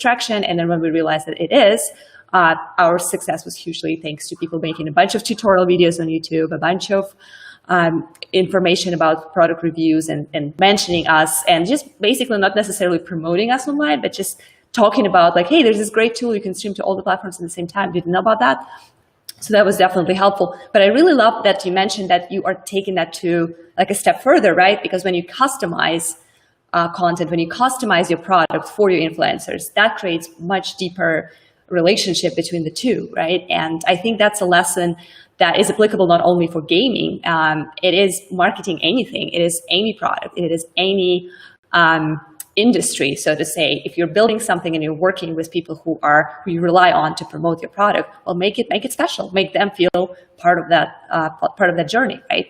traction. And then when we realized that it is, our success was hugely thanks to people making a bunch of tutorial videos on YouTube, a bunch of information about product reviews and mentioning us, and just basically not necessarily promoting us online, but just talking about like, hey, there's this great tool, you can stream to all the platforms at the same time. Didn't know about that. So that was definitely helpful. But I really love that you mentioned that you are taking that to like a step further, right? Because when you customize content, when you customize your product for your influencers, that creates much deeper relationship between the two, right? And I think that's a lesson that is applicable not only for gaming, it is marketing anything, it is any product, it is any industry, so to say. If you're building something and you're working with people who you rely on to promote your product, well, make it special, make them feel part of that journey, right?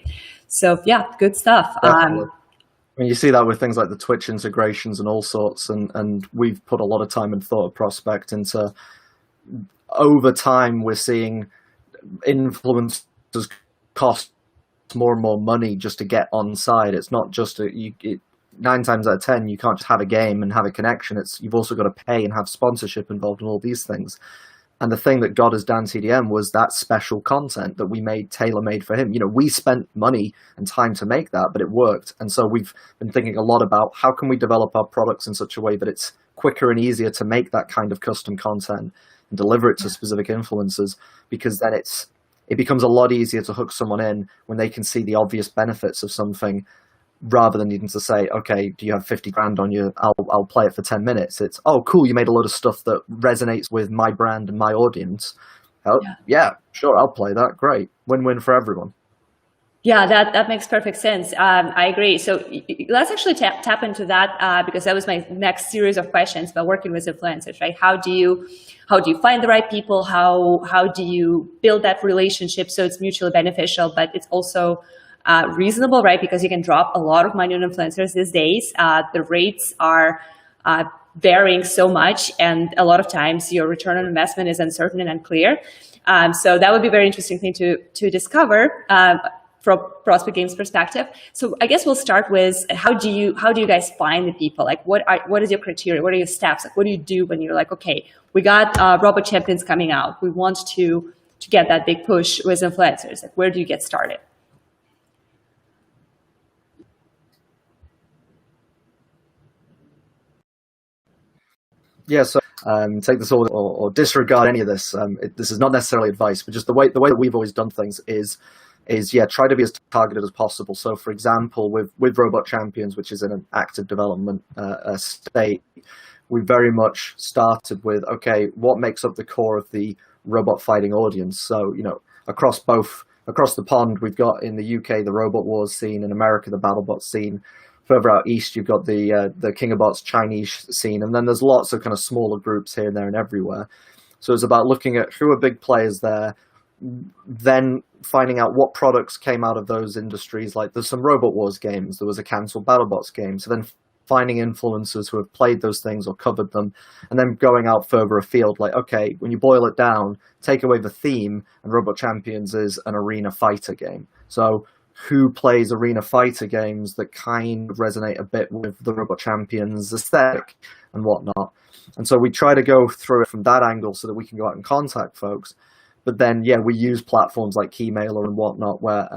So yeah, good stuff. I mean, you see that with things like the Twitch integrations and all sorts, and we've put a lot of time and thought of Prospect into. Over time, we're seeing influencers cost more and more money just to get on side. It's not just 9 times out of 10, you can't just have a game and have a connection. You've also got to pay and have sponsorship involved in all these things. And the thing that got us Dan TDM was that special content that we made tailor-made for him. You know, we spent money and time to make that, but it worked. And so we've been thinking a lot about how can we develop our products in such a way that it's quicker and easier to make that kind of custom content and deliver it to specific influencers, because then it becomes a lot easier to hook someone in when they can see the obvious benefits of something, rather than needing to say, okay, do you have 50 grand on you? I'll play it for 10 minutes. It's, oh, cool, you made a lot of stuff that resonates with my brand and my audience. Oh, yeah, sure, I'll play that. Great. Win-win for everyone. Yeah, that makes perfect sense. I agree. So let's actually tap into that because that was my next series of questions about working with influencers, right? How do you find the right people? How do you build that relationship so it's mutually beneficial, but it's also reasonable, right? Because you can drop a lot of money on influencers these days. The rates are varying so much, and a lot of times your return on investment is uncertain and unclear. So that would be a very interesting thing to discover from Prospect Games perspective. So I guess we'll start with how do you guys find the people? Like what is your criteria? What are your steps? Like what do you do when you're like, okay, we got Robot Champions coming out. We want to get that big push with influencers. Like where do you get started? Yeah, so take this or disregard any of this. This is not necessarily advice, but just the way that we've always done things is try to be as targeted as possible. So, for example, with Robot Champions, which is in an active development state, we very much started with, okay, what makes up the core of the robot fighting audience? So, you know, across the pond, we've got in the UK the Robot Wars scene, in America the BattleBot scene. Further out east, you've got the King of Bots Chinese scene, and then there's lots of kind of smaller groups here and there and everywhere. So it's about looking at who are big players there, then finding out what products came out of those industries. Like there's some Robot Wars games, there was a cancelled BattleBots game. So then finding influencers who have played those things or covered them, and then going out further afield. Like, okay, when you boil it down, take away the theme, and Robot Champions is an arena fighter game. So who plays arena fighter games that kind of resonate a bit with the Robot Champions aesthetic and whatnot. And so we try to go through it from that angle so that we can go out and contact folks. But then, yeah, we use platforms like Keymailer and whatnot, where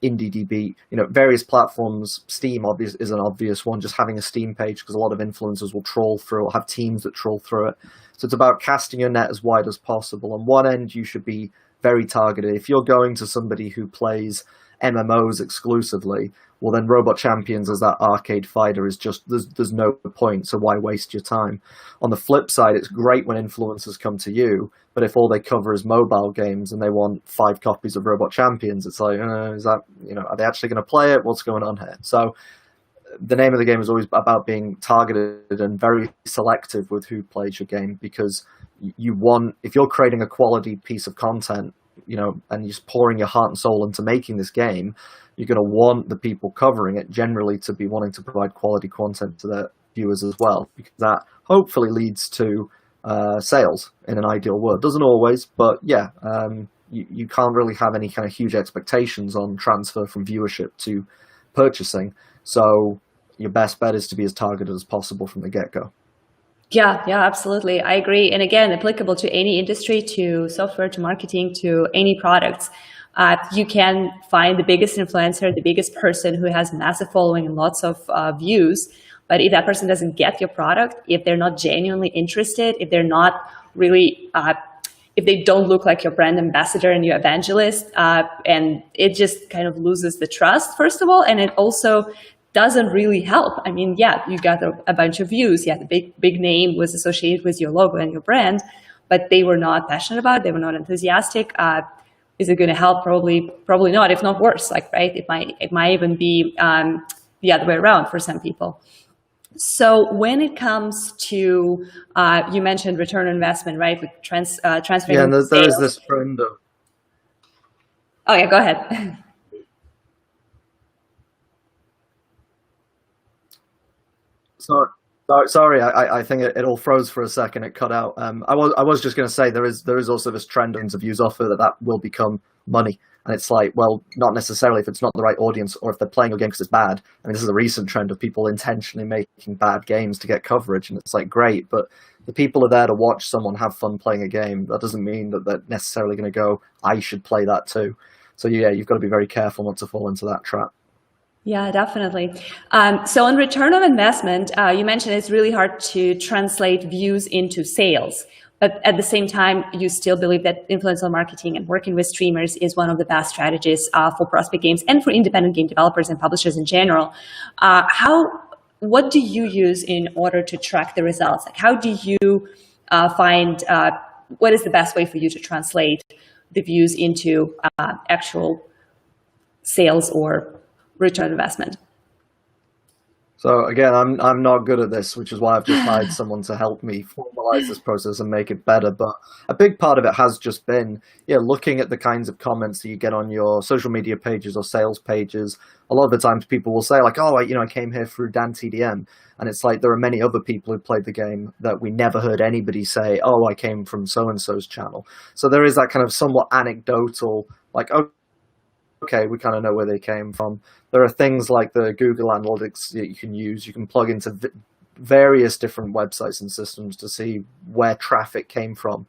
IndieDB, you know, various platforms. Steam is an obvious one, just having a Steam page, because a lot of influencers will troll through or have teams that troll through it. So it's about casting your net as wide as possible. On one end, you should be very targeted. If you're going to somebody who plays MMOs exclusively, well, then Robot Champions as that arcade fighter is just, there's no point, so why waste your time? On the flip side, it's great when influencers come to you, but if all they cover is mobile games and they want 5 copies of Robot Champions, it's like, is that, you know, are they actually going to play it? What's going on here? So the name of the game is always about being targeted and very selective with who plays your game, because you want, if you're creating a quality piece of content, you know, and you're just pouring your heart and soul into making this game, you're going to want the people covering it generally to be wanting to provide quality content to their viewers as well, because that hopefully leads to sales in an ideal world. Doesn't always, but yeah, you can't really have any kind of huge expectations on transfer from viewership to purchasing. So your best bet is to be as targeted as possible from the get-go. Yeah, yeah, absolutely. I agree. And again, applicable to any industry, to software, to marketing, to any products. You can find the biggest influencer, the biggest person who has massive following and lots of views. But if that person doesn't get your product, if they're not genuinely interested, if they're not really, if they don't look like your brand ambassador and your evangelist, and it just kind of loses the trust, first of all, and it also doesn't really help. I mean, yeah, you got a bunch of views. Yeah, the big name was associated with your logo and your brand, but they were not passionate about it. They were not enthusiastic. Is it going to help? Probably not. If not worse, like, right? It might even be the other way around for some people. So when it comes to, you mentioned return on investment, right? With transferring. Yeah, and there is this trend of. Oh yeah, go ahead. Sorry, I think it all froze for a second. It cut out. I was just going to say there is also this trend of views offer that will become money, and it's like, well, not necessarily if it's not the right audience or if they're playing your game because it's bad. I mean, this is a recent trend of people intentionally making bad games to get coverage, and it's like, great, but the people are there to watch someone have fun playing a game. That doesn't mean that they're necessarily going to go, I should play that too. So yeah, you've got to be very careful not to fall into that trap. Yeah, definitely. So on return on investment, you mentioned it's really hard to translate views into sales. But at the same time, you still believe that influencer marketing and working with streamers is one of the best strategies for prospect games and for independent game developers and publishers in general. What do you use in order to track the results? Like, how do you find what is the best way for you to translate the views into actual sales or return on investment? So again, I'm not good at this, which is why I've just hired someone to help me formalize this process and make it better. But a big part of it has just been, looking at the kinds of comments that you get on your social media pages or sales pages. A lot of the times people will say like, oh, I came here through Dan TDM. And it's like, there are many other people who played the game that we never heard anybody say, oh, I came from so-and-so's channel. So there is that kind of somewhat anecdotal, like, okay, we kind of know where they came from. There are things like the Google Analytics that you can use. You can plug into various different websites and systems to see where traffic came from.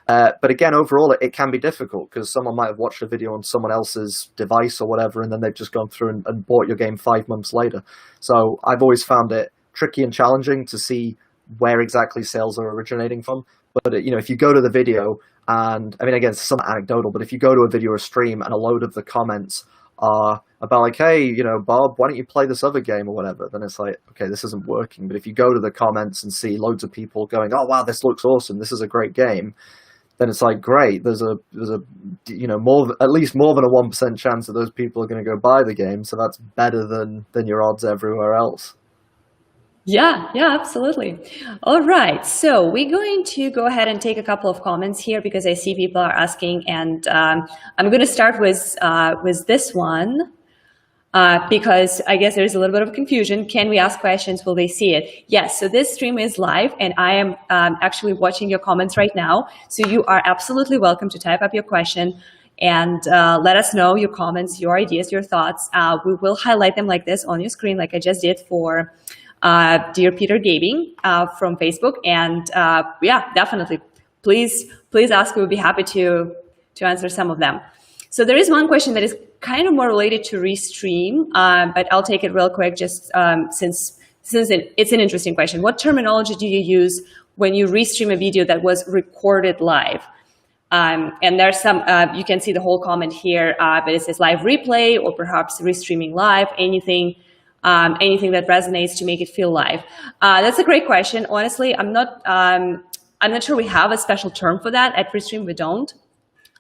But again, overall, it can be difficult because someone might have watched a video on someone else's device or whatever, and then they've just gone through and bought your game 5 months later. So I've always found it tricky and challenging to see where exactly sales are originating from. But if you go to the video, and I mean, again, it's somewhat anecdotal, but if you go to a video or stream and a load of the comments are about like, hey, Bob, why don't you play this other game or whatever, then it's like, okay, this isn't working. But if you go to the comments and see loads of people going, oh wow, this looks awesome, this is a great game, then it's like, great, there's a at least more than a 1% chance that those people are going to go buy the game, so that's better than your odds everywhere else. Yeah, absolutely. All right, so we're going to go ahead and take a couple of comments here because I see people are asking, and I'm going to start with this one because I guess there's a little bit of confusion. Can we ask questions? Will they see it? Yes, so this stream is live, and I am actually watching your comments right now, so you are absolutely welcome to type up your question and let us know your comments, your ideas, your thoughts. We will highlight them like this on your screen, like I just did for Dear Peter Gaming from Facebook, and yeah, definitely, please ask. We'll be happy to answer some of them. So there is one question that is kind of more related to Restream, but I'll take it real quick, just since it's an interesting question. What terminology do you use when you restream a video that was recorded live? And there's some, you can see the whole comment here, but it says live replay or perhaps restreaming live, anything that resonates to make it feel live. That's a great question. Honestly, I'm not sure we have a special term for that. At Restream, we don't.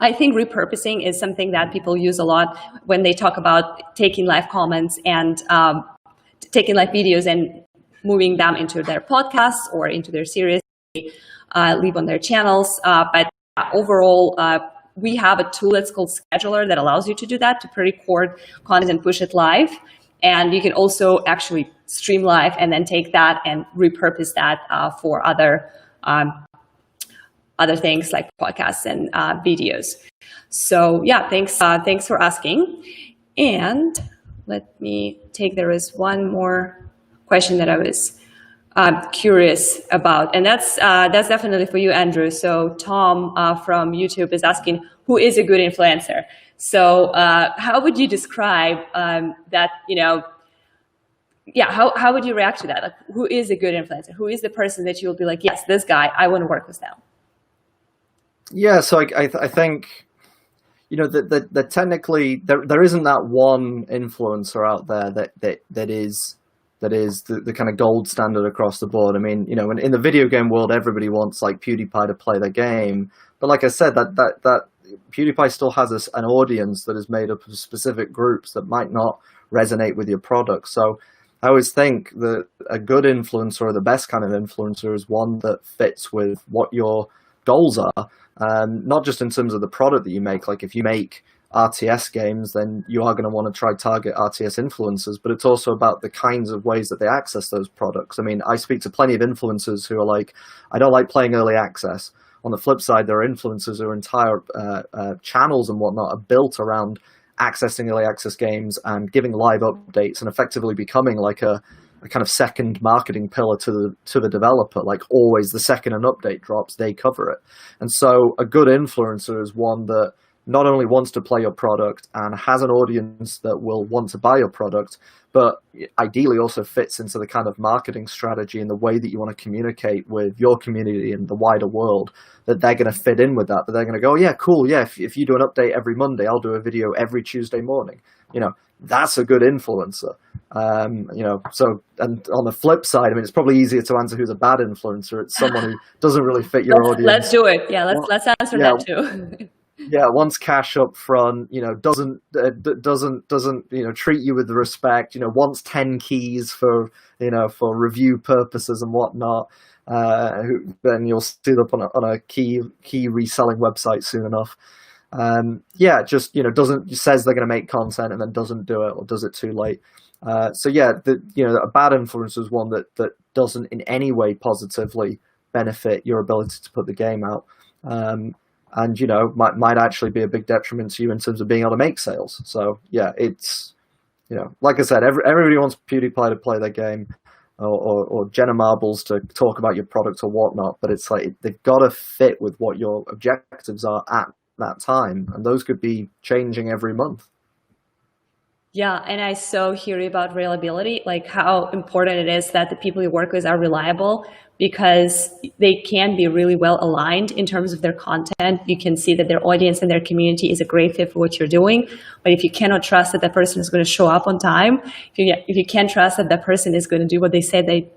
I think repurposing is something that people use a lot when they talk about taking live comments and taking live videos and moving them into their podcasts or into their series, leave on their channels. But overall, we have a tool that's called Scheduler that allows you to do that, to pre-record content and push it live. And you can also actually stream live and then take that and repurpose that for other things like podcasts and videos. So yeah, thanks for asking. And let me take, there is one more question that I was curious about, and that's definitely for you, Andrew. So Tom from YouTube is asking, who is a good influencer? So how would you describe that? How would you react to that? Like, who is a good influencer? Who is the person that you'll be like, yes, this guy, I want to work with now? Yeah, so I think, that technically there isn't that one influencer out there that is the kind of gold standard across the board. I mean, in the video game world, everybody wants like PewDiePie to play their game, but like I said, that PewDiePie still has an audience that is made up of specific groups that might not resonate with your product. So I always think that a good influencer, or the best kind of influencer, is one that fits with what your goals are. Not just in terms of the product that you make. Like if you make RTS games, then you are going to want to try target RTS influencers, but it's also about the kinds of ways that they access those products. I mean, I speak to plenty of influencers who are like, I don't like playing early access. On the flip side, there are influencers whose entire channels and whatnot are built around accessing early access games and giving live updates and effectively becoming like a kind of second marketing pillar to the developer. Like always, the second an update drops, they cover it. And so a good influencer is one that not only wants to play your product and has an audience that will want to buy your product, but ideally also fits into the kind of marketing strategy and the way that you want to communicate with your community and the wider world, that they're going to fit in with that. That they're going to go, yeah, cool, yeah, if you do an update every Monday, I'll do a video every Tuesday morning. That's a good influencer. So, and on the flip side, I mean, it's probably easier to answer who's a bad influencer. It's someone who doesn't really fit your audience. Let's do it. Yeah, let's answer that too. Yeah, wants cash up front, doesn't treat you with respect, wants 10 keys for review purposes and whatnot. Then you'll see them on a key reselling website soon enough. Says they're going to make content and then doesn't do it, or does it too late. A bad influencer is one that doesn't in any way positively benefit your ability to put the game out. And might actually be a big detriment to you in terms of being able to make sales. So yeah, it's like I said, everybody wants PewDiePie to play their game, or Jenna Marbles to talk about your product or whatnot. But it's like they've got to fit with what your objectives are at that time, and those could be changing every month. Yeah, and I so hear you about reliability, like how important it is that the people you work with are reliable, because they can be really well aligned in terms of their content. You can see that their audience and their community is a great fit for what you're doing. But if you cannot trust that person is going to show up on time, if you can't trust that person is going to do what they said they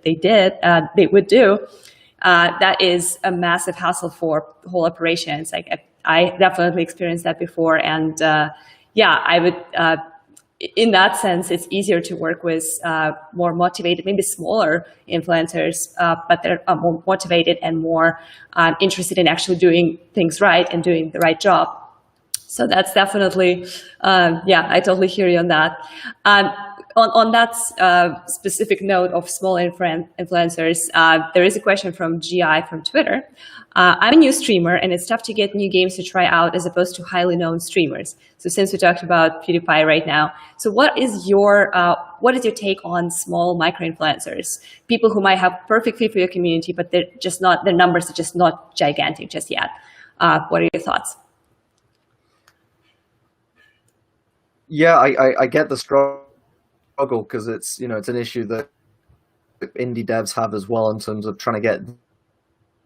would do, that is a massive hassle for whole operations. Like I definitely experienced that before, and I would. In that sense, it's easier to work with more motivated, maybe smaller influencers, but they're more motivated and more interested in actually doing things right and doing the right job. So that's definitely, I totally hear you on that. On that specific note of small influencers, there is a question from GI from Twitter. I'm a new streamer, and it's tough to get new games to try out as opposed to highly known streamers. So since we talked about PewDiePie right now, so what is your take on small micro-influencers? People who might have perfect fit for your community, but their numbers are just not gigantic just yet. What are your thoughts? Yeah, I get the struggle, because it's an issue that indie devs have as well, in terms of trying to get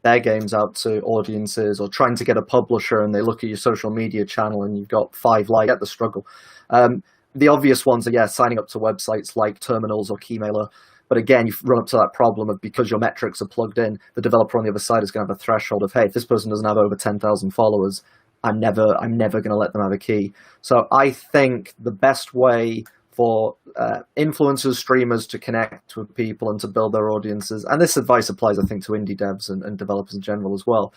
their games out to audiences, or trying to get a publisher and they look at your social media channel and you've got 5 likes. Get the struggle. The obvious ones are signing up to websites like Terminals or Keymailer. But again, you run up to that problem of, because your metrics are plugged in, the developer on the other side is going to have a threshold of, hey, if this person doesn't have over 10,000 followers, I'm never going to let them have a key. So I think the best way for influencers, streamers to connect with people and to build their audiences, and this advice applies, I think, to indie devs and developers in general as well,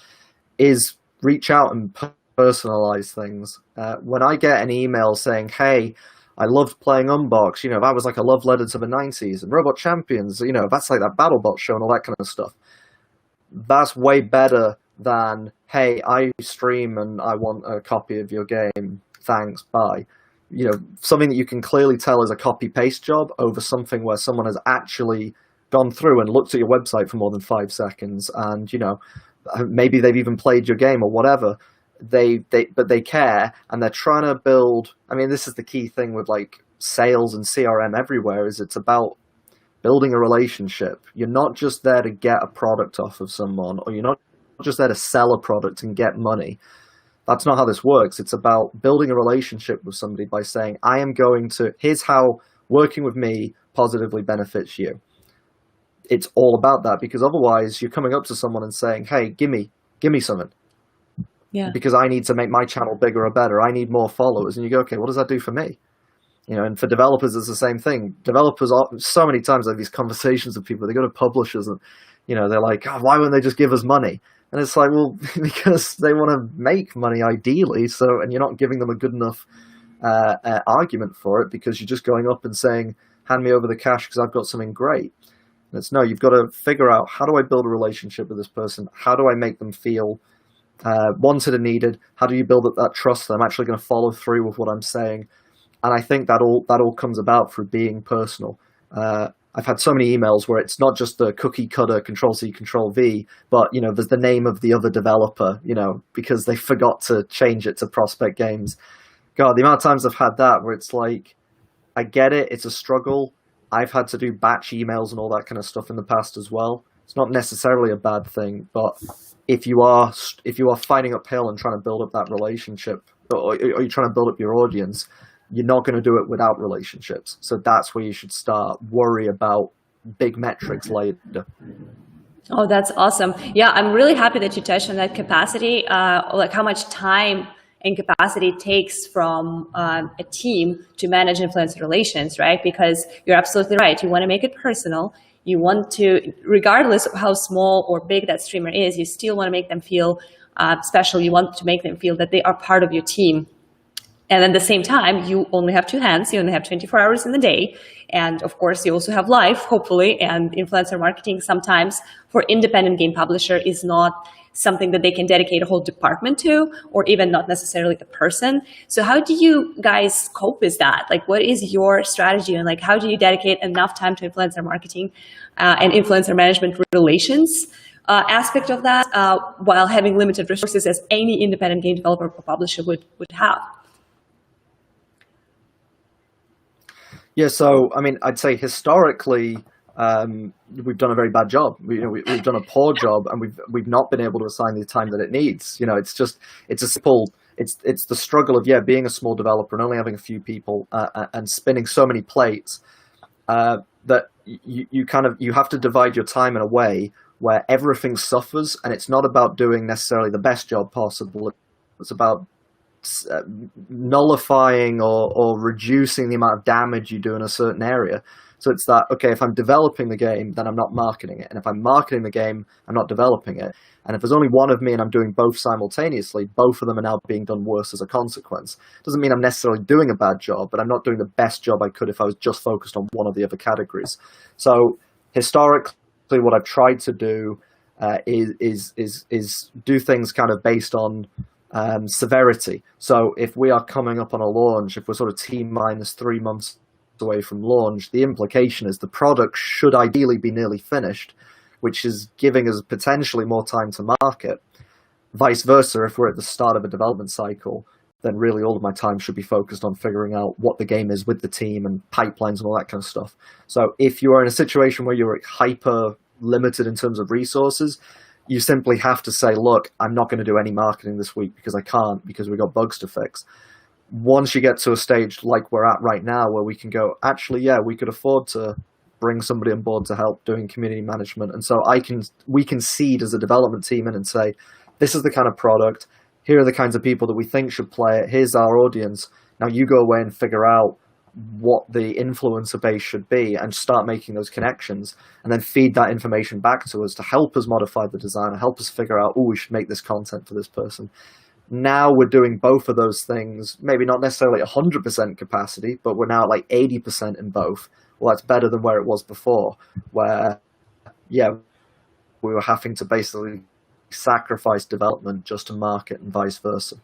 is reach out and personalize things. When I get an email saying, hey, I loved playing Unbox, that was like a love letter to the 90s, and Robot Champions, that's like that BattleBot show and all that kind of stuff. That's way better than, hey, I stream and I want a copy of your game, thanks, bye. Something that you can clearly tell is a copy-paste job over something where someone has actually gone through and looked at your website for more than 5 seconds, and maybe they've even played your game or whatever. But they care, and they're trying to build. I mean, this is the key thing with like sales and CRM everywhere, is it's about building a relationship. You're not just there to get a product off of someone, or you're not just there to sell a product and get money. That's not how this works. It's about building a relationship with somebody by saying, here's how working with me positively benefits you. It's all about that, because otherwise you're coming up to someone and saying, hey, give me something. Yeah. Because I need to make my channel bigger or better. I need more followers. And you go, okay, what does that do for me? And for developers, it's the same thing. Developers, so many times I have these conversations with people. They go to publishers and, they're like, oh, why wouldn't they just give us money? And it's like, well, because they want to make money ideally. And you're not giving them a good enough argument for it, because you're just going up and saying, hand me over the cash because I've got something great. And it's no, you've got to figure out, how do I build a relationship with this person? How do I make them feel wanted and needed? How do you build up that trust that I'm actually going to follow through with what I'm saying? And I think that all comes about through being personal. I've had so many emails where it's not just the cookie cutter Control-C, Control-V, but there's the name of the other developer, because they forgot to change it to Prospect Games. God, the amount of times I've had that where it's like, I get it, it's a struggle. I've had to do batch emails and all that kind of stuff in the past as well. It's not necessarily a bad thing, but if you are fighting uphill and trying to build up that relationship, or you're trying to build up your audience, you're not going to do it without relationships. So that's where you should start. Worry about big metrics later. Oh, that's awesome. Yeah, I'm really happy that you touched on that capacity, like how much time and capacity it takes from a team to manage influencer relations, right? Because you're absolutely right. You want to make it personal. You want to, regardless of how small or big that streamer is, you still want to make them feel special. You want to make them feel that they are part of your team. And at the same time, you only have two hands. You only have 24 hours in the day. And of course, you also have life, hopefully. And influencer marketing sometimes for independent game publisher is not something that they can dedicate a whole department to, or even not necessarily a person. So how do you guys cope with that? Like, what is your strategy? And like, how do you dedicate enough time to influencer marketing and influencer management relations aspect of that while having limited resources as any independent game developer or publisher would have? Yeah, so I mean, I'd say historically we've done a very bad job. We've done a poor job, and we've not been able to assign the time that it needs. It's the struggle of being a small developer and only having a few people and spinning so many plates that you have to divide your time in a way where everything suffers, and it's not about doing necessarily the best job possible. It's about nullifying or reducing the amount of damage you do in a certain area. So it's that, okay, if I'm developing the game, then I'm not marketing it. And if I'm marketing the game, I'm not developing it. And if there's only one of me and I'm doing both simultaneously, both of them are now being done worse as a consequence. Doesn't mean I'm necessarily doing a bad job, but I'm not doing the best job I could if I was just focused on one of the other categories. So historically, what I've tried to do is do things kind of based on severity. So if we are coming up on a launch, if we're sort of T-minus 3 months away from launch, the implication is the product should ideally be nearly finished, which is giving us potentially more time to market. Vice versa, if we're at the start of a development cycle, then really all of my time should be focused on figuring out what the game is with the team and pipelines and all that kind of stuff. So if you are in a situation where you're hyper limited in terms of resources, you simply have to say, look, I'm not going to do any marketing this week because I can't, because we've got bugs to fix. Once you get to a stage like we're at right now where we can go, actually, we could afford to bring somebody on board to help doing community management. And so we can seed as a development team in and say, this is the kind of product, here are the kinds of people that we think should play it, here's our audience. Now you go away and figure out what the influencer base should be and start making those connections, and then feed that information back to us to help us modify the design, help us figure out, we should make this content for this person. Now we're doing both of those things, maybe not necessarily 100% capacity, but we're now at like 80% in both. Well, that's better than where it was before, where, we were having to basically sacrifice development just to market and vice versa.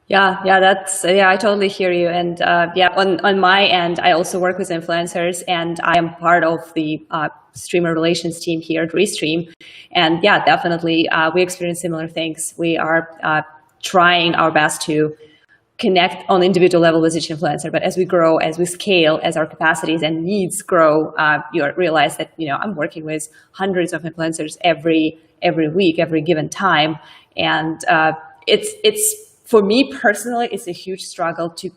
Yeah, that's yeah. I totally hear you, and yeah, on my end, I also work with influencers, and I am part of the streamer relations team here at Restream, and yeah, definitely, we experience similar things. We are trying our best to connect on individual level with each influencer, but as we grow, as we scale, as our capacities and needs grow, you realize that I'm working with hundreds of influencers every week, every given time, and it's for me personally, it's a huge struggle to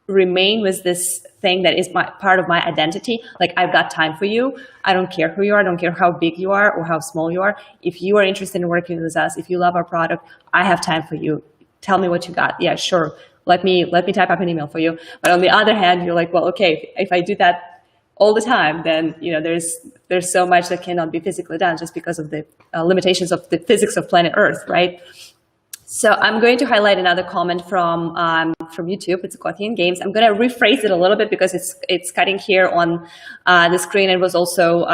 remain with this thing that is part of my identity. Like, I've got time for you. I don't care who you are. I don't care how big you are or how small you are. If you are interested in working with us, if you love our product, I have time for you. Tell me what you got. Yeah, sure. Let me type up an email for you. But on the other hand, you're like, well, okay, if I do that all the time, then there's so much that cannot be physically done just because of the limitations of the physics of planet Earth, right? So I'm going to highlight another comment from YouTube. It's Ecothian Games. I'm going to rephrase it a little bit because it's cutting here on the screen. It was also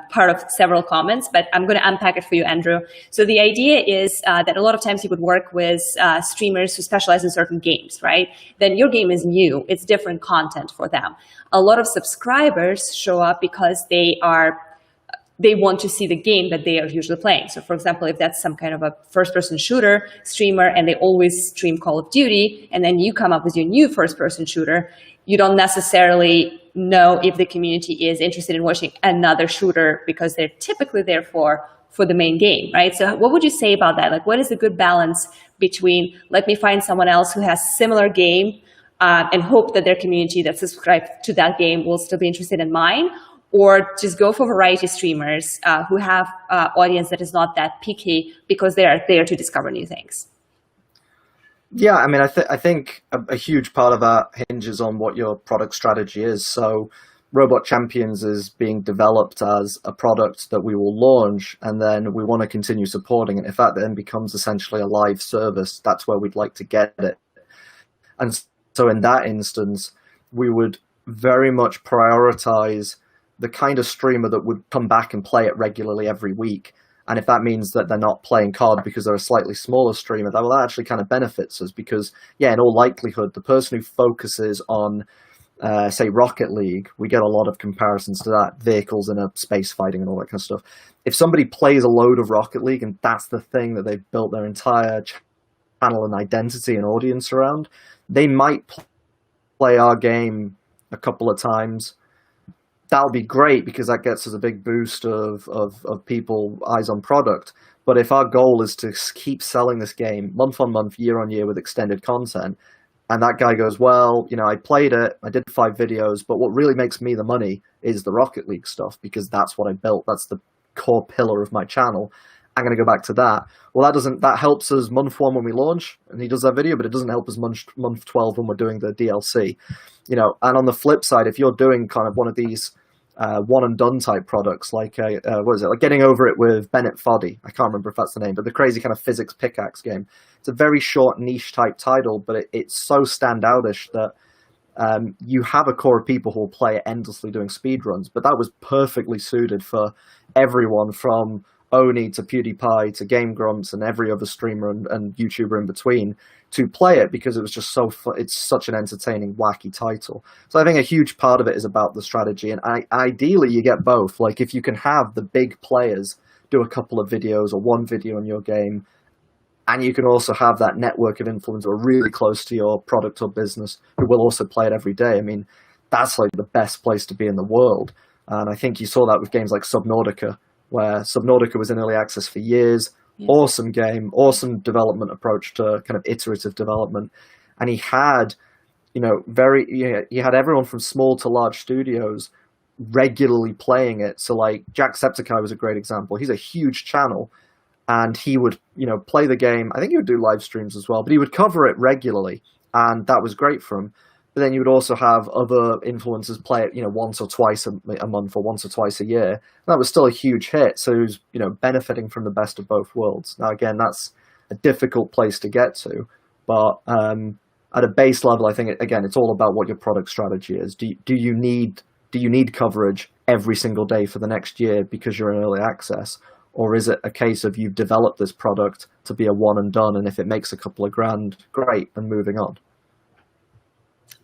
part of several comments, but I'm going to unpack it for you, Andrew. So the idea is that a lot of times you would work with streamers who specialize in certain games, right? Then your game is new. It's different content for them. A lot of subscribers show up because they want to see the game that they are usually playing. So for example, if that's some kind of a first-person shooter streamer and they always stream Call of Duty, and then you come up with your new first-person shooter, you don't necessarily know if the community is interested in watching another shooter because they're typically there for the main game, right? So what would you say about that? Like, what is a good balance between, let me find someone else who has similar game and hope that their community that subscribed to that game will still be interested in mine, or just go for variety streamers who have audience that is not that picky because they are there to discover new things? Yeah, I mean, I think a huge part of that hinges on what your product strategy is. So Robot Champions is being developed as a product that we will launch, and then we want to continue supporting it. If that then becomes essentially a live service, that's where we'd like to get it. And so in that instance, we would very much prioritize the kind of streamer that would come back and play it regularly every week. And if that means that they're not playing COD because they're a slightly smaller streamer, that actually kind of benefits us because, yeah, in all likelihood, the person who focuses on, say, Rocket League, we get a lot of comparisons to that, vehicles and space fighting and all that kind of stuff. If somebody plays a load of Rocket League and that's the thing that they've built their entire channel and identity and audience around, they might play our game a couple of times. That'll be great because that gets us a big boost of people eyes on product. But if our goal is to keep selling this game month on month, year on year with extended content, and that guy goes, well, I played it, I did 5 videos, but what really makes me the money is the Rocket League stuff because that's what I built. That's the core pillar of my channel. I'm going to go back to that. Well, that helps us month 1 when we launch, and he does that video, but it doesn't help us month 12 when we're doing the DLC. And on the flip side, if you're doing kind of one of these one and done type products, like what is it, like Getting Over It with Bennett Foddy, I can't remember if that's the name, but the crazy kind of physics pickaxe game. It's a very short niche type title, but it's so standoutish that you have a core of people who will play it endlessly doing speedruns, but that was perfectly suited for everyone from Oni to PewDiePie to Game Grumps and every other streamer and YouTuber in between to play it because it was just it's such an entertaining, wacky title. So I think a huge part of it is about the strategy, and ideally you get both. Like, if you can have the big players do a couple of videos or one video in your game, and you can also have that network of influencers who are really close to your product or business who will also play it every day. I mean, that's like the best place to be in the world. And I think you saw that with games like Subnautica, where Subnautica was in early access for years. Yeah. Awesome game, awesome development approach to kind of iterative development. And he had, he had everyone from small to large studios regularly playing it. So like Jacksepticeye was a great example. He's a huge channel, and he would, play the game. I think he would do live streams as well, but he would cover it regularly, and that was great for him. But then you would also have other influencers play it, once or twice a month or once or twice a year. And that was still a huge hit. So he was, benefiting from the best of both worlds. Now, again, that's a difficult place to get to. But at a base level, I think, it's all about what your product strategy is. Do you need coverage every single day for the next year because you're in early access? Or is it a case of you've developed this product to be a one and done, and if it makes a couple of grand, great, and moving on?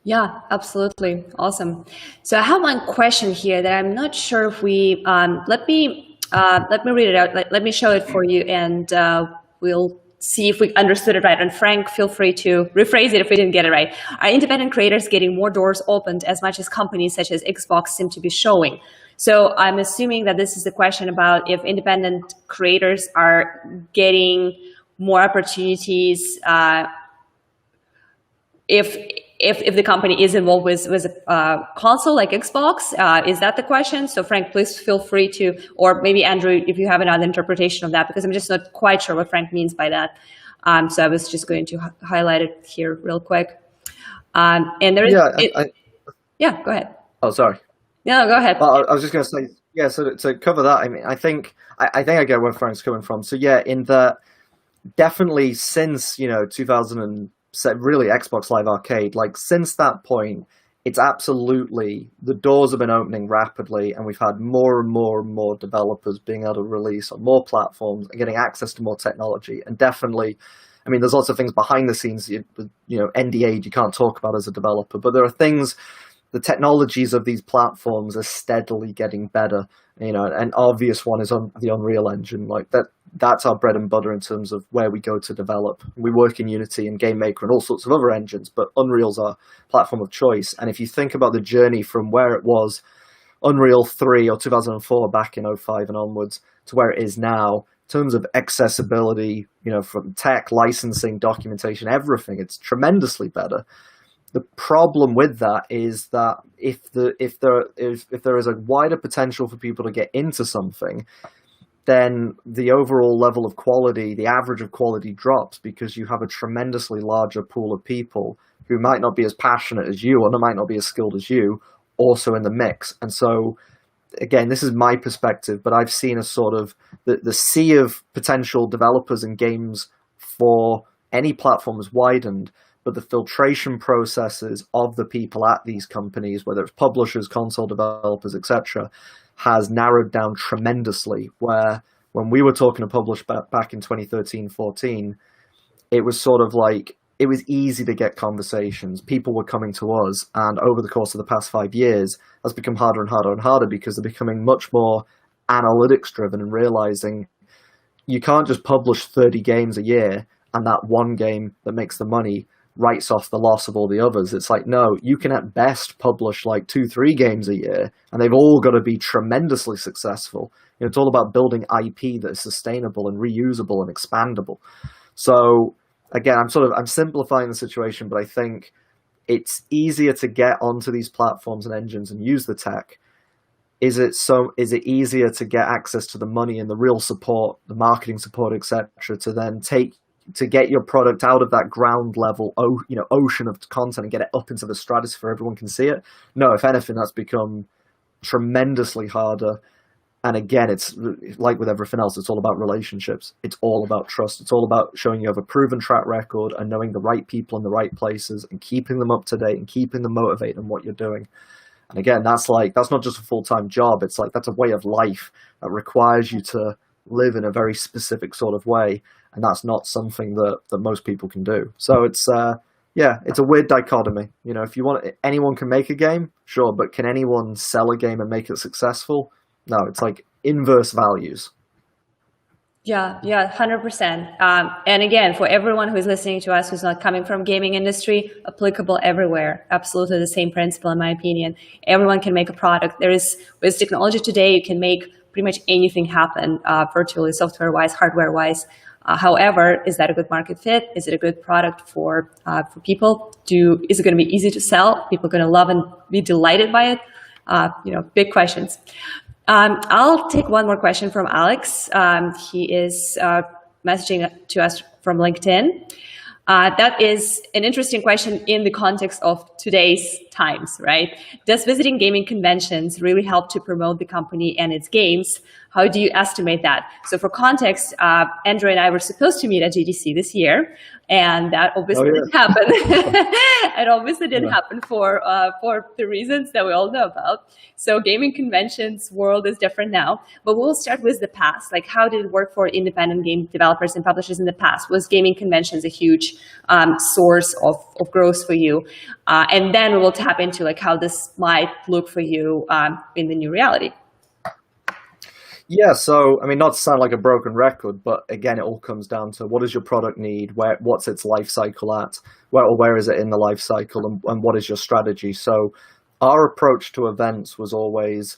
Yeah, absolutely. Awesome. So I have one question here that I'm not sure if we, let me read it out. Let me show it for you, and we'll see if we understood it right. And Frank, feel free to rephrase it if we didn't get it right. Are independent creators getting more doors opened as much as companies such as Xbox seem to be showing? So I'm assuming that this is a question about if independent creators are getting more opportunities, if the company is involved with a console like Xbox. Is that the question? So Frank, please feel free to, or maybe Andrew, if you have another interpretation of that, because I'm just not quite sure what Frank means by that. So I was just going to highlight it here real quick. And there is, yeah, go ahead. Oh, sorry. No, go ahead. Well, I was just going to say, yeah. So to cover that, I mean, I think I get where Frank's coming from. So yeah, in that, definitely since 2000. Really Xbox Live Arcade, like since that point, it's absolutely, the doors have been opening rapidly, and we've had more and more and more developers being able to release on more platforms and getting access to more technology. And definitely, I mean, there's lots of things behind the scenes, NDA you can't talk about as a developer, but there are things, the technologies of these platforms are steadily getting better. An obvious one is on the Unreal Engine. Like that's our bread and butter in terms of where we go to develop. We work in Unity and GameMaker and all sorts of other engines, but Unreal's our platform of choice. And if you think about the journey from where it was Unreal 3 or 2004 back in 05 and onwards to where it is now, in terms of accessibility, from tech, licensing, documentation, everything, it's tremendously better. The problem with that is that if there is a wider potential for people to get into something, then the overall level of quality, the average of quality drops, because you have a tremendously larger pool of people who might not be as passionate as you, or might not be as skilled as you, also in the mix. And so, again, this is my perspective, but I've seen a sort of the sea of potential developers and games for any platform has widened, but the filtration processes of the people at these companies, whether it's publishers, console developers, etc., has narrowed down tremendously. Where when we were talking to publish back in 2013-14, it was sort of like, it was easy to get conversations. People were coming to us, and over the course of the past 5 years, that's become harder and harder and harder, because they're becoming much more analytics driven and realizing you can't just publish 30 games a year and that one game that makes the money writes off the loss of all the others. It's like, no, you can at best publish like 2-3 games a year, and they've all got to be tremendously successful. It's all about building IP that is sustainable and reusable and expandable. So again, I'm simplifying the situation, but I think it's easier to get onto these platforms and engines and use the tech. Is it easier to get access to the money and the real support, the marketing support, etc., to get your product out of that ground level, ocean of content, and get it up into the stratosphere, everyone can see it? No, if anything, that's become tremendously harder. And again, it's like with everything else, it's all about relationships. It's all about trust. It's all about showing you have a proven track record and knowing the right people in the right places and keeping them up to date and keeping them motivated in what you're doing. And again, that's not just a full-time job. It's like, that's a way of life that requires you to live in a very specific sort of way. And that's not something that most people can do. So it's it's a weird dichotomy. If you want, anyone can make a game, sure, but can anyone sell a game and make it successful? No, it's like inverse values. Yeah, 100%. And again, for everyone who is listening to us who's not coming from gaming industry, applicable everywhere. Absolutely the same principle, in my opinion. Everyone can make a product. With technology today, you can make pretty much anything happen, virtually, software-wise, hardware-wise. However, is that a good market fit? Is it a good product for people? Is it going to be easy to sell? People going to love and be delighted by it? Big questions. I'll take one more question from Alex. He is messaging to us from LinkedIn. That is an interesting question in the context of today's times, right? Does visiting gaming conventions really help to promote the company and its games? How do you estimate that? So for context, Andrew and I were supposed to meet at GDC this year, and that obviously didn't happen. It obviously didn't happen for the reasons that we all know about. So gaming conventions world is different now, but we'll start with the past. Like, how did it work for independent game developers and publishers in the past? Was gaming conventions a huge source of growth for you? And then we will tap into like how this might look for you in the new reality. Yeah, so I mean, not to sound like a broken record, but again, it all comes down to what does your product need, what's its life cycle at, where is it in the life cycle, and what is your strategy. So our approach to events was always,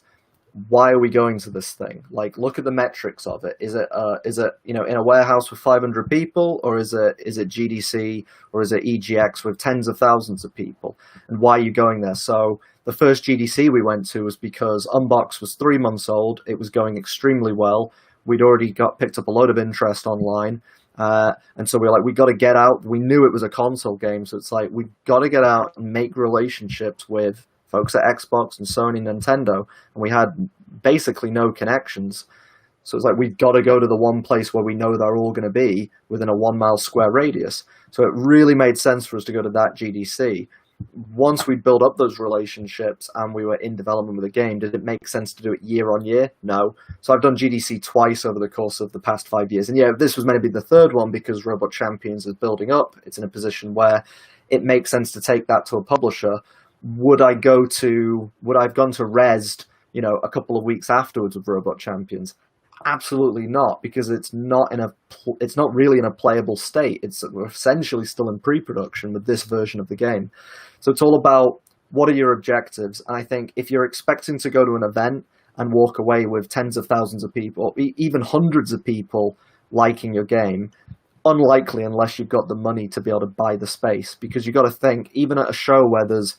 why are we going to this thing? Like, look at the metrics of it. Is it in a warehouse with 500 people, or is it GDC, or is it EGX with tens of thousands of people? And why are you going there? So the first GDC we went to was because Unbox was 3 months old. It was going extremely well. We'd already picked up a load of interest online. And so we were like, we got to get out. We knew it was a console game. So it's like, we got to get out and make relationships with folks at Xbox and Sony, Nintendo. And we had basically no connections. So it's like, we've got to go to the one place where we know they're all going to be within a 1 mile square radius. So it really made sense for us to go to that GDC. Once we built up those relationships and we were in development with the game, did it make sense to do it year on year? No. So I've done GDC twice over the course of the past 5 years. And yeah, this was meant to be the third one because Robot Champions is building up. It's in a position where it makes sense to take that to a publisher. Would I have gone to Resd, a couple of weeks afterwards with Robot Champions? Absolutely not, because it's not really in a playable state. It's essentially still in pre-production with this version of the game. So it's all about what are your objectives. And I think if you're expecting to go to an event and walk away with tens of thousands of people, even hundreds of people liking your game, unlikely unless you've got the money to be able to buy the space. Because you've got to think, even at a show where there's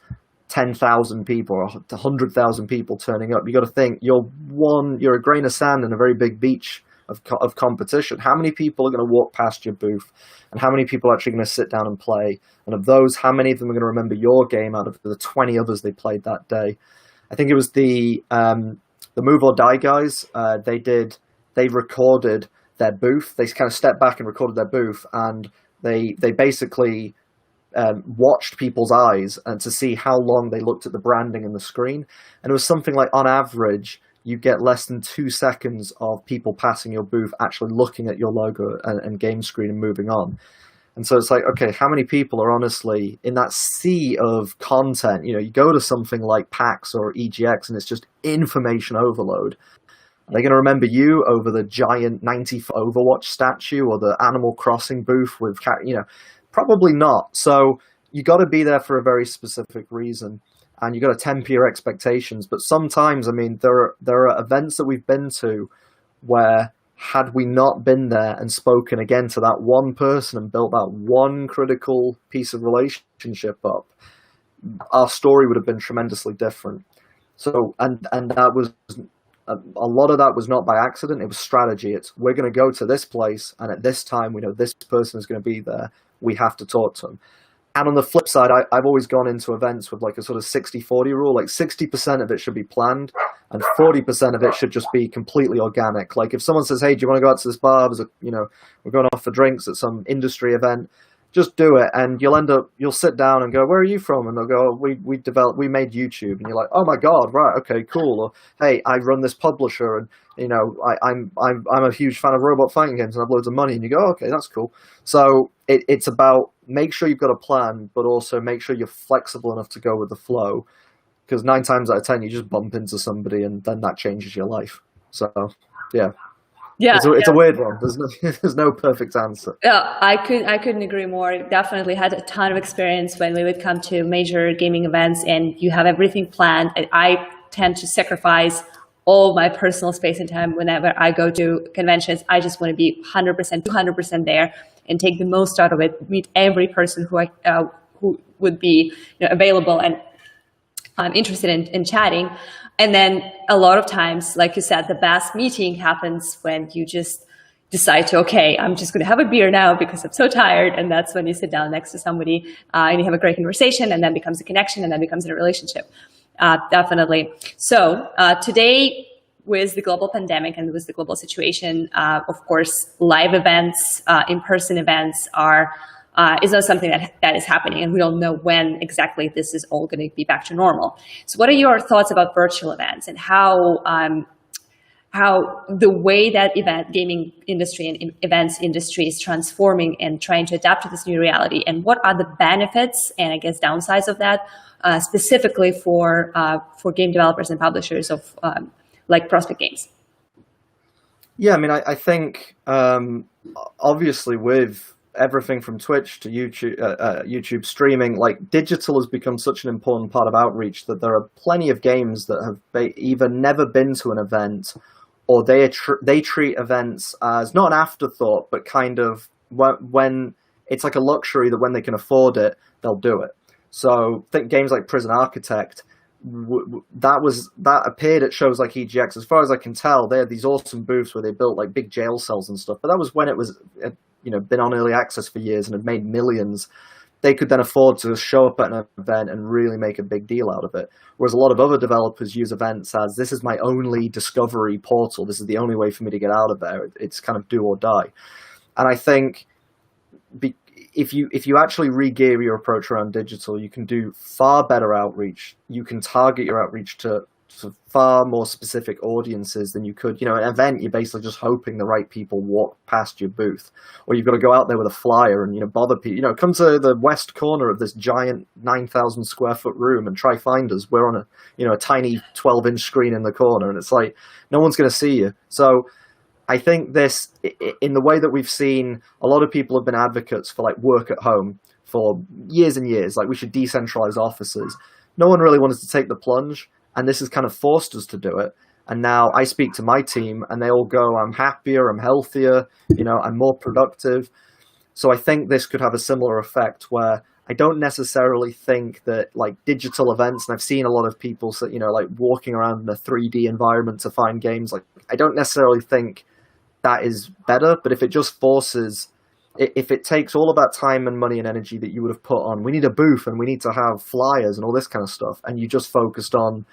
10,000 people or 100,000 people turning up, you got to think you're a grain of sand in a very big beach of competition. How many people are going to walk past your booth, and how many people are actually going to sit down and play? And of those, how many of them are going to remember your game out of the 20 others they played that day? I think it was the Move or Die guys. They recorded their booth. They kind of stepped back and recorded their booth, and they basically watched people's eyes and to see how long they looked at the branding and the screen. And it was something like, on average, you get less than 2 seconds of people passing your booth actually looking at your logo and game screen and moving on. And so it's like, okay, how many people are honestly in that sea of content? You go to something like PAX or EGX and it's just information overload. Are they going to remember you over the giant 90-foot Overwatch statue or the Animal Crossing booth with, probably not. So you got to be there for a very specific reason, and you got to temper your expectations. But sometimes, I mean, there are events that we've been to where, had we not been there and spoken again to that one person and built that one critical piece of relationship up, our story would have been tremendously different. So, and that was, a lot of that was not by accident. It was strategy. It's, we're going to go to this place, and at this time, we know this person is going to be there. We have to talk to them. And on the flip side, I've always gone into events with like a sort of 60-40 rule. Like 60% of it should be planned, and 40% of it should just be completely organic. Like if someone says, hey, do you want to go out to this bar? We're going off for drinks at some industry event. Just do it, and you'll sit down and go, where are you from? And they'll go, we made YouTube. And you're like, oh my God, right, okay, cool. Or, hey, I run this publisher, and I'm a huge fan of robot fighting games and I have loads of money. And you go, oh, okay, that's cool. So it's about, make sure you've got a plan, but also make sure you're flexible enough to go with the flow. Because 9 times out of 10, you just bump into somebody and then that changes your life. So, yeah. Yeah, it's a weird one. There's no perfect answer. Yeah, I couldn't agree more. Definitely had a ton of experience when we would come to major gaming events and you have everything planned. I tend to sacrifice all my personal space and time whenever I go to conventions. I just want to be 100%, 200% there and take the most out of it. Meet every person who would be available and interested in chatting. And then a lot of times, like you said, the best meeting happens when you just decide to, okay, I'm just going to have a beer now because I'm so tired. And that's when you sit down next to somebody and you have a great conversation, and then becomes a connection, and then becomes a relationship. Definitely. So today, with the global pandemic and with the global situation, of course, live events, in-person events is not something that is happening, and we don't know when exactly this is all going to be back to normal. So what are your thoughts about virtual events, and how the way that gaming industry and events industry is transforming and trying to adapt to this new reality, and what are the benefits and I guess downsides of that, specifically for game developers and publishers of like Prospect Games? Yeah, I mean, I think obviously with everything from Twitch to YouTube streaming, like digital has become such an important part of outreach that there are plenty of games that have either never been to an event, or they treat events as not an afterthought, but kind of when it's like a luxury that when they can afford it, they'll do it. So think games like Prison Architect, that appeared at shows like EGX. As far as I can tell, they had these awesome booths where they built like big jail cells and stuff. But that was when it was, been on early access for years and had made millions. They could then afford to show up at an event and really make a big deal out of it. Whereas a lot of other developers use events as, this is my only discovery portal. This is the only way for me to get out of there. It's kind of do or die. And I think if you actually re-gear your approach around digital, you can do far better outreach. You can target your outreach to far more specific audiences than you could. An event, you're basically just hoping the right people walk past your booth, or you've got to go out there with a flyer and bother people. Come to the west corner of this giant 9,000 square foot room and try find us. We're on a tiny 12-inch screen in the corner, and it's like no one's going to see you. So I think this, in the way that we've seen, a lot of people have been advocates for like work at home for years and years. Like we should decentralize offices. No one really wanted to take the plunge, and this has kind of forced us to do it. And now I speak to my team and they all go, I'm happier, I'm healthier, I'm more productive. So I think this could have a similar effect where I don't necessarily think that like digital events, and I've seen a lot of people, like walking around in a 3D environment to find games. Like I don't necessarily think that is better, but if it just forces, if it takes all of that time and money and energy that you would have put on, we need a booth and we need to have flyers and all this kind of stuff, and you just focused on,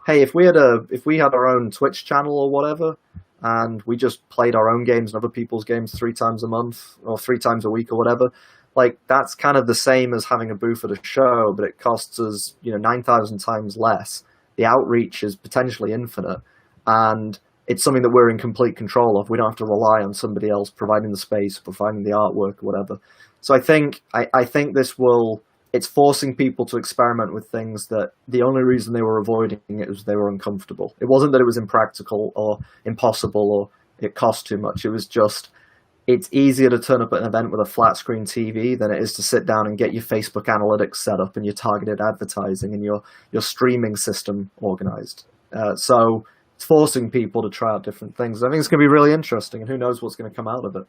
hey, if we had our own Twitch channel or whatever, and we just played our own games and other people's games 3 times a month or 3 times a week or whatever, like that's kind of the same as having a booth at a show, but it costs us 9,000 times less. The outreach is potentially infinite, and it's something that we're in complete control of. We don't have to rely on somebody else providing the space, providing the artwork or whatever. So I think it's forcing people to experiment with things that the only reason they were avoiding it was they were uncomfortable. It wasn't that it was impractical or impossible or it cost too much. It was just, it's easier to turn up at an event with a flat screen TV than it is to sit down and get your Facebook analytics set up and your targeted advertising and your streaming system organized. So it's forcing people to try out different things. I think it's going to be really interesting, and who knows what's going to come out of it.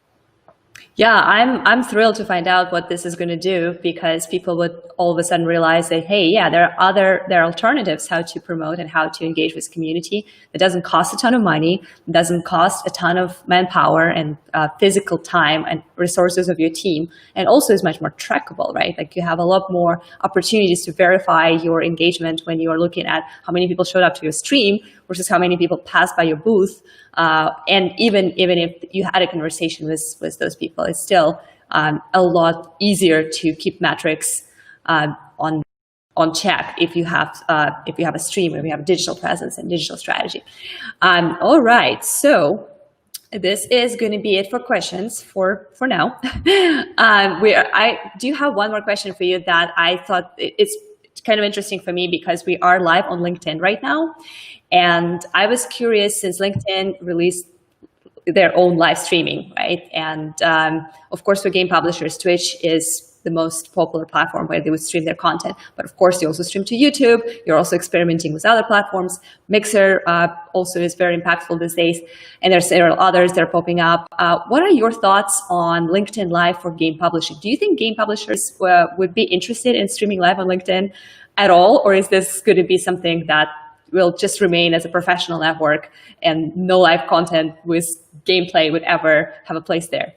Yeah, I'm thrilled to find out what this is going to do, because people would all of a sudden realize that, hey, yeah, there are alternatives how to promote and how to engage with community. It doesn't cost a ton of money, it doesn't cost a ton of manpower and physical time and resources of your team, and also is much more trackable, right? Like you have a lot more opportunities to verify your engagement when you are looking at how many people showed up to your stream versus how many people passed by your booth. And even if you had a conversation with those people, it's still a lot easier to keep metrics on check if you have a stream, if you have a digital presence and digital strategy. All right, so this is going to be it for questions for now. I do have one more question for you that I thought it's kind of interesting for me, because we are live on LinkedIn right now. And I was curious, since LinkedIn released their own live streaming, right? And of course, for game publishers, Twitch is the most popular platform where they would stream their content. But of course, you also stream to YouTube. You're also experimenting with other platforms. Mixer also is very impactful these days. And there's several others that are popping up. What are your thoughts on LinkedIn Live for game publishing? Do you think game publishers would be interested in streaming live on LinkedIn at all? Or is this going to be something that will just remain as a professional network, and no live content with gameplay would ever have a place there?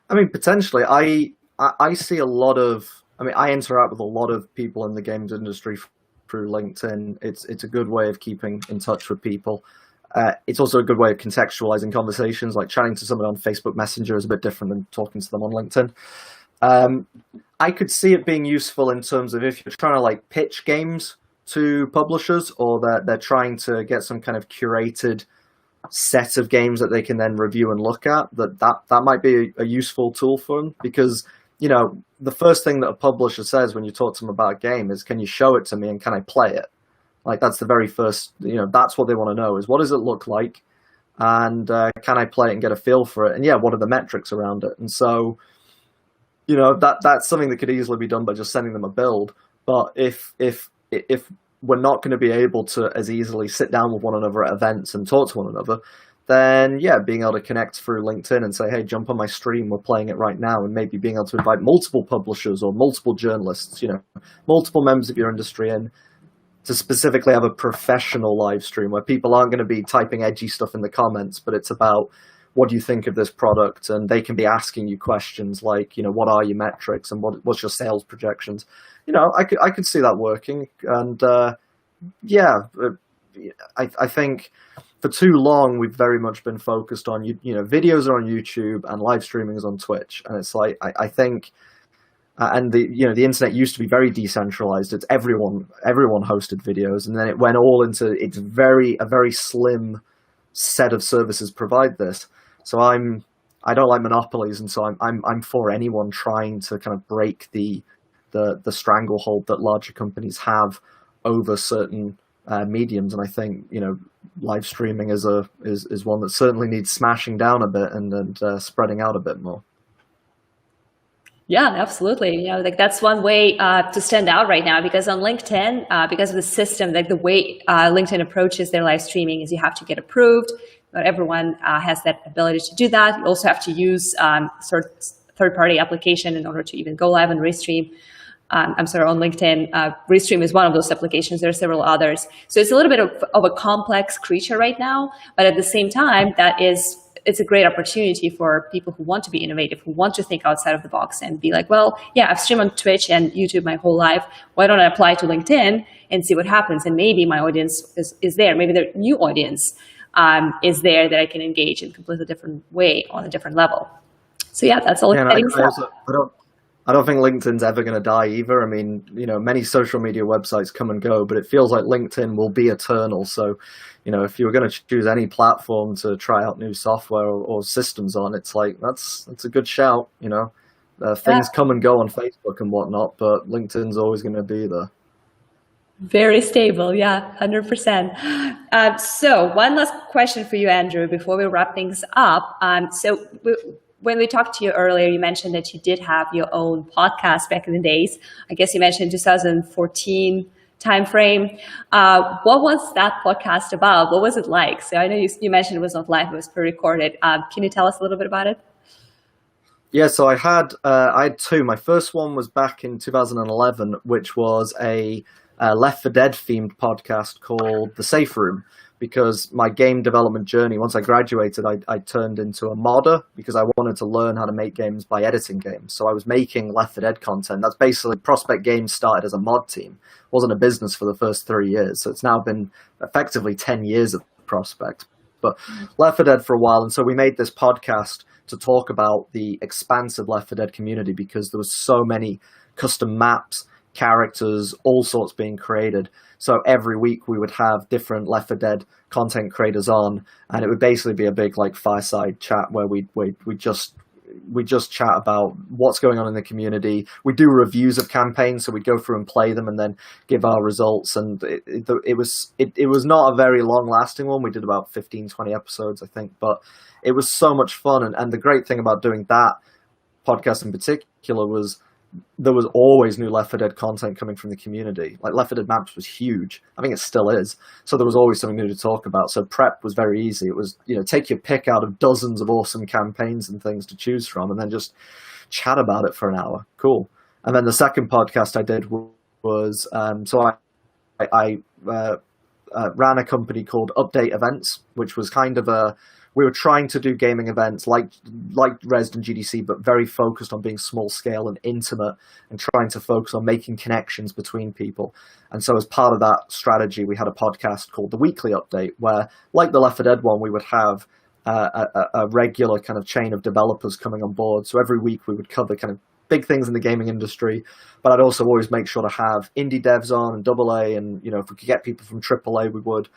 I mean, potentially. I see a lot of. I mean, I interact with a lot of people in the games industry through LinkedIn. It's a good way of keeping in touch with people. It's also a good way of contextualizing conversations. Like chatting to someone on Facebook Messenger is a bit different than talking to them on LinkedIn. I could see it being useful in terms of if you're trying to like pitch games to publishers, or they're trying to get some kind of curated set of games that they can then review and look at. That might be a useful tool for them, because the first thing that a publisher says when you talk to them about a game is, can you show it to me and can I play it? Like that's the very first, that's what they want to know, is what does it look like, and can I play it and get a feel for it, and what are the metrics around it? And so that's something that could easily be done by just sending them a build. But if we're not going to be able to as easily sit down with one another at events and talk to one another, then being able to connect through LinkedIn and say, hey, jump on my stream, we're playing it right now, and maybe being able to invite multiple publishers or multiple journalists, multiple members of your industry in, to specifically have a professional live stream where people aren't going to be typing edgy stuff in the comments, but it's about, what do you think of this product? And they can be asking you questions like, what are your metrics and what's your sales projections? I could see that working. And I think for too long we've very much been focused on videos are on YouTube and live streaming is on Twitch, and it's like I think and the internet used to be very decentralized. It's everyone hosted videos, and then it went all into a very slim set of services provide this. So I don't like monopolies, and so I'm for anyone trying to kind of break the stranglehold that larger companies have over certain mediums. And I think live streaming is one that certainly needs smashing down a bit and spreading out a bit more. Yeah, absolutely. Like that's one way to stand out right now, because on LinkedIn, because of the system, like the way LinkedIn approaches their live streaming is you have to get approved. Not everyone has that ability to do that. You also have to use third-party application in order to even go live on Restream. On LinkedIn. Restream is one of those applications. There are several others. So it's a little bit of a complex creature right now, but at the same time, it's a great opportunity for people who want to be innovative, who want to think outside of the box and be like, well, I've streamed on Twitch and YouTube my whole life. Why don't I apply to LinkedIn and see what happens? And maybe my audience is there. Maybe their new audience is there that I can engage in a completely different way on a different level. So that's all exciting stuff. I don't think LinkedIn's ever going to die either. I mean, many social media websites come and go, but it feels like LinkedIn will be eternal. So, if you were going to choose any platform to try out new software or systems on, it's like, that's a good shout. Things come and go on Facebook and whatnot, but LinkedIn's always going to be there. Very stable. 100%. So one last question for you, Andrew, before we wrap things up. When we talked to you earlier, you mentioned that you did have your own podcast back in the days. I guess you mentioned 2014 timeframe. What was that podcast about? What was it like? So I know you mentioned it was not live, it was pre-recorded. Can you tell us a little bit about it? Yeah, so I had two. My first one was back in 2011, which was a Left 4 Dead themed podcast called The Safe Room. Because my game development journey, once I graduated, I turned into a modder because I wanted to learn how to make games by editing games. So I was making Left 4 Dead content. That's basically, Prospect Games started as a mod team. It wasn't a business for the first 3 years. So it's now been effectively 10 years of Prospect. But Left 4 Dead for a while. And so we made this podcast to talk about the expansive Left 4 Dead community, because there was so many custom maps, characters, all sorts being created. So every week we would have different Left 4 Dead content creators on, and it would basically be a big like fireside chat where we just chat about what's going on in the community. We do reviews of campaigns, so we'd go through and play them and then give our results. And it was not a very long lasting one. We did about 15, 20 episodes, I think, but it was so much fun. And the great thing about doing that podcast in particular was there was always new Left 4 Dead content coming from the community. Like Left 4 Dead Maps was huge. I think it still is. So there was always something new to talk about. So prep was very easy. It was, take your pick out of dozens of awesome campaigns and things to choose from, and then just chat about it for an hour. Cool. And then the second podcast I did was, so I I ran a company called Update Events, which was kind of we were trying to do gaming events like Res and GDC, but very focused on being small scale and intimate, and trying to focus on making connections between people. And so as part of that strategy, we had a podcast called The Weekly Update, where, like the Left 4 Dead one, we would have a regular kind of chain of developers coming on board. So every week we would cover kind of big things in the gaming industry, but I'd also always make sure to have indie devs on and AA, and if we could get people from AAA, we would.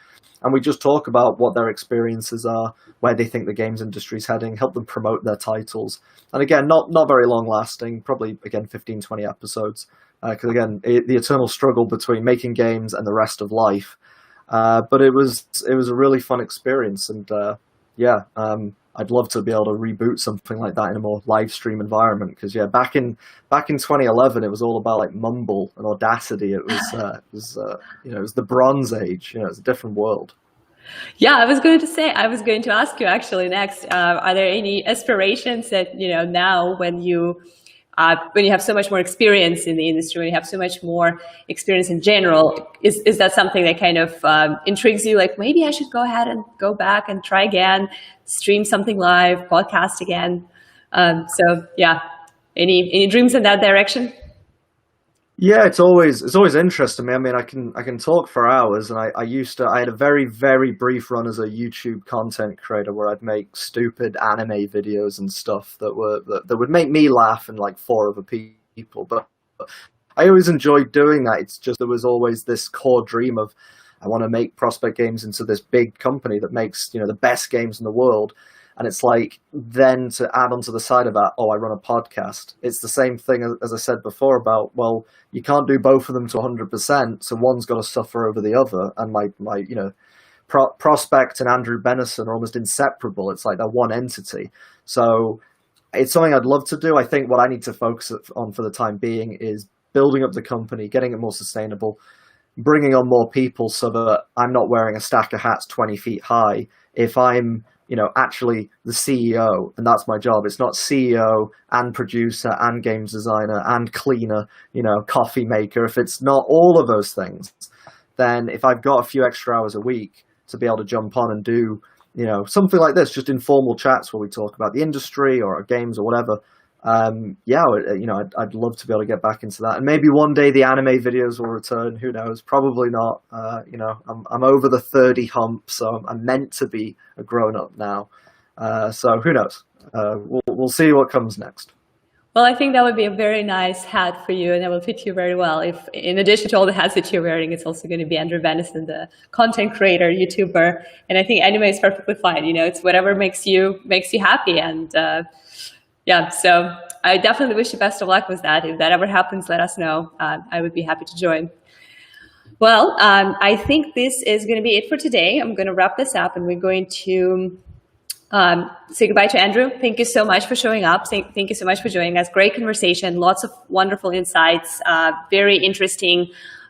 And we just talk about what their experiences are, where they think the games industry is heading, help them promote their titles. And again, not very long lasting, probably, again, 15, 20 episodes. Because again, the eternal struggle between making games and the rest of life. But it was a really fun experience. And I'd love to be able to reboot something like that in a more live stream environment. Because back in 2011, it was all about like Mumble and Audacity. It was the Bronze Age. It was a different world. Yeah, I was going to ask you actually next. Are there any aspirations that now when you have so much more experience in the industry, when you have so much more experience in general, is that something that kind of intrigues you? Like, maybe I should go ahead and go back and try again, stream something live, podcast again. Any dreams in that direction? Yeah, it's always interesting. I mean, I can talk for hours, and I had a very, very brief run as a YouTube content creator where I'd make stupid anime videos and stuff that would make me laugh and like 4 other people. But I always enjoyed doing that. It's just there was always this core dream of I want to make Prospect Games into this big company that makes the best games in the world. And it's like, then to add onto the side of that, I run a podcast. It's the same thing as I said before about, well, you can't do both of them to 100%, so one's got to suffer over the other. And my Prospect and Andrew Bennison are almost inseparable. It's like they're one entity. So it's something I'd love to do. I think what I need to focus on for the time being is building up the company, getting it more sustainable, bringing on more people so that I'm not wearing a stack of hats 20 feet high. If I'm actually the CEO, and that's my job. It's not CEO and producer and games designer and cleaner, coffee maker. If it's not all of those things, then if I've got a few extra hours a week to be able to jump on and do, something like this, just informal chats where we talk about the industry or our games or whatever. I'd love to be able to get back into that, and maybe one day the anime videos will return. Who knows? Probably not. I'm over the 30 hump, so I'm meant to be a grown up now. So who knows? We'll see what comes next. Well, I think that would be a very nice hat for you, and that will fit you very well. If, in addition to all the hats that you're wearing, it's also going to be Andrew Bennison, the content creator, YouTuber, and I think anime is perfectly fine. It's whatever makes you happy, and. So I definitely wish you best of luck with that. If that ever happens, let us know. I would be happy to join. Well, I think this is going to be it for today. I'm going to wrap this up, and we're going to say goodbye to Andrew. Thank you so much for showing up. Thank you so much for joining us. Great conversation, lots of wonderful insights, very interesting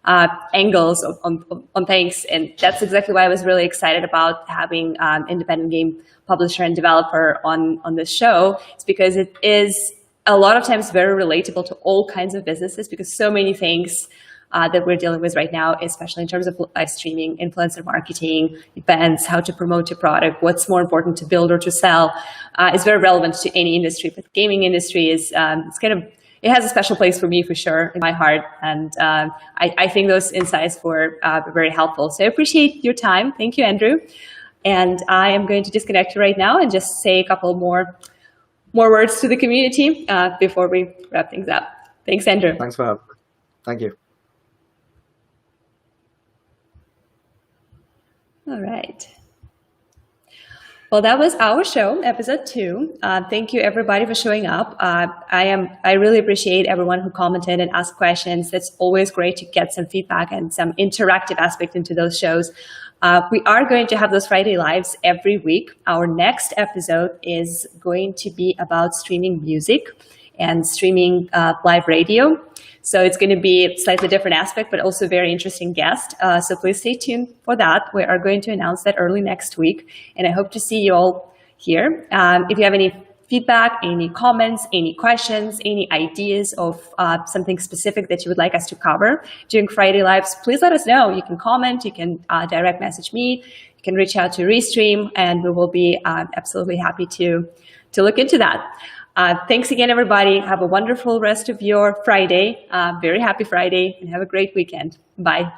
angles on things. And that's exactly why I was really excited about having independent game publisher and developer on this show. It's because it is a lot of times very relatable to all kinds of businesses, because so many things that we're dealing with right now, especially in terms of live streaming, influencer marketing, events, how to promote your product, what's more important to build or to sell, is very relevant to any industry. But the gaming industry is it has a special place for me, for sure, in my heart. And I think those insights were very helpful. So I appreciate your time. Thank you, Andrew. And I am going to disconnect you right now and just say a couple more words to the community before we wrap things up. Thanks, Andrew. Thanks for having me. Thank you. All right. Well, that was our show, episode 2. Thank you, everybody, for showing up. I really appreciate everyone who commented and asked questions. It's always great to get some feedback and some interactive aspect into those shows. We are going to have those Friday Lives every week. Our next episode is going to be about streaming music and streaming live radio. So it's going to be a slightly different aspect, but also a very interesting guest. So please stay tuned for that. We are going to announce that early next week, and I hope to see you all here. If you have any feedback, any comments, any questions, any ideas of something specific that you would like us to cover during Friday Lives, please let us know. You can comment, you can direct message me, you can reach out to Restream, and we will be absolutely happy to look into that. Thanks again, everybody. Have a wonderful rest of your Friday. Very happy Friday, and have a great weekend. Bye.